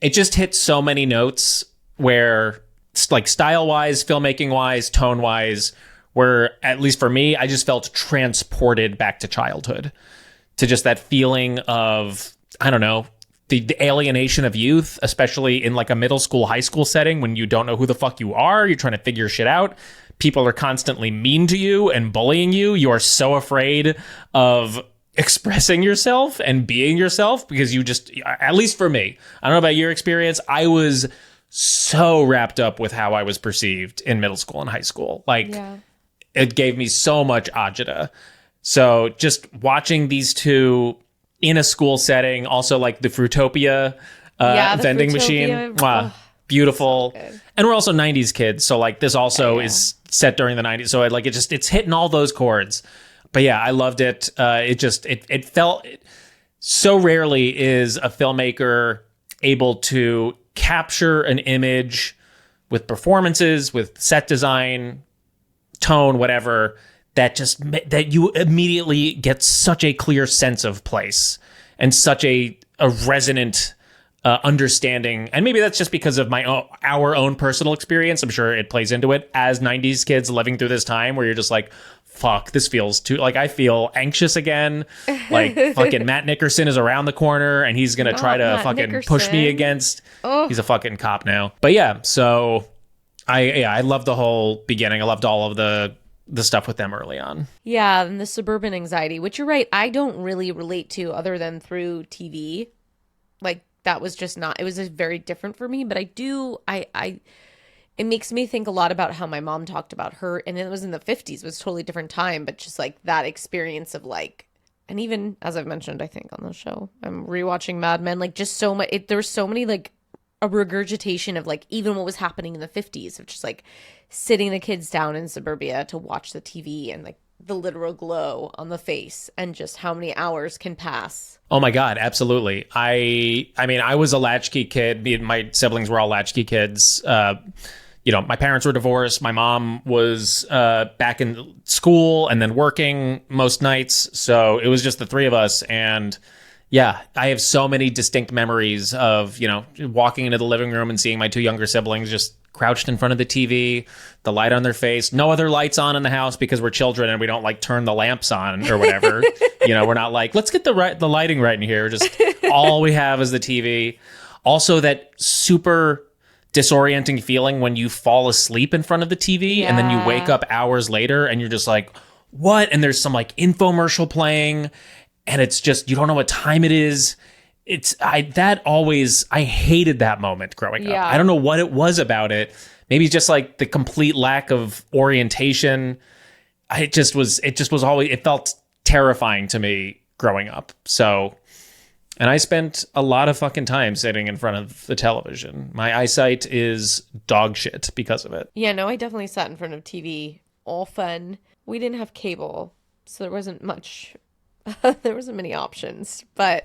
it just hit so many notes where, like, style-wise, filmmaking-wise, tone-wise, where, at least for me, I just felt transported back to childhood, to just that feeling of, I don't know, the alienation of youth, especially in like a middle school, high school setting when you don't know who the fuck you are. You're trying to figure shit out. People are constantly mean to you and bullying you. You are so afraid of expressing yourself and being yourself because you just, at least for me, I don't know about your experience, I was so wrapped up with how I was perceived in middle school and high school. Like, it gave me so much agita. So just watching these two in a school setting, also like the Fruitopia vending machine. Beautiful. So and we're also 90s kids. So like this also is set during the 90s. So it's hitting all those chords. But yeah, I loved it. It felt so rarely is a filmmaker able to capture an image with performances, with set design, tone, whatever, that you immediately get such a clear sense of place and such a resonant understanding. And maybe that's just because of our own personal experience. I'm sure it plays into it as 90s kids living through this time where you're just like, fuck, this feels too, like, I feel anxious again. Like, fucking Matt Nickerson is around the corner and he's going to try to Matt fucking Nickerson. Push me against. Oh. He's a fucking cop now. But yeah, so I love the whole beginning. I loved all of the stuff with them early on. Yeah, and the suburban anxiety, which you're right, I don't really relate to other than through TV. Like, that was just not, it was just very different for me, but it makes me think a lot about how my mom talked about her, and it was in the 50s, it was a totally different time, but just like that experience of like, and even as I've mentioned, I think on the show, I'm rewatching Mad Men, like just so much, there was so many like a regurgitation of like even what was happening in the 50s of just like sitting the kids down in suburbia to watch the TV and like the literal glow on the face and just how many hours can pass. Oh my God, absolutely. I mean, I was a latchkey kid. Me and my siblings were all latchkey kids. My parents were divorced. My mom was back in school and then working most nights. So it was just the three of us. And yeah, I have so many distinct memories of, walking into the living room and seeing my two younger siblings just crouched in front of the TV, the light on their face, no other lights on in the house because we're children and we don't like turn the lamps on or whatever. We're not like, let's get the lighting right in here. Just all we have is the TV. Also that super disorienting feeling when you fall asleep in front of the TV and then you wake up hours later and you're just like, what? And there's some like infomercial playing and it's just, you don't know what time it is. I hated that moment growing up. I don't know what it was about it. Maybe just like the complete lack of orientation. It felt terrifying to me growing up. So, and I spent a lot of fucking time sitting in front of the television. My eyesight is dog shit because of it. Yeah, no, I definitely sat in front of TV often. We didn't have cable, so there wasn't many options, but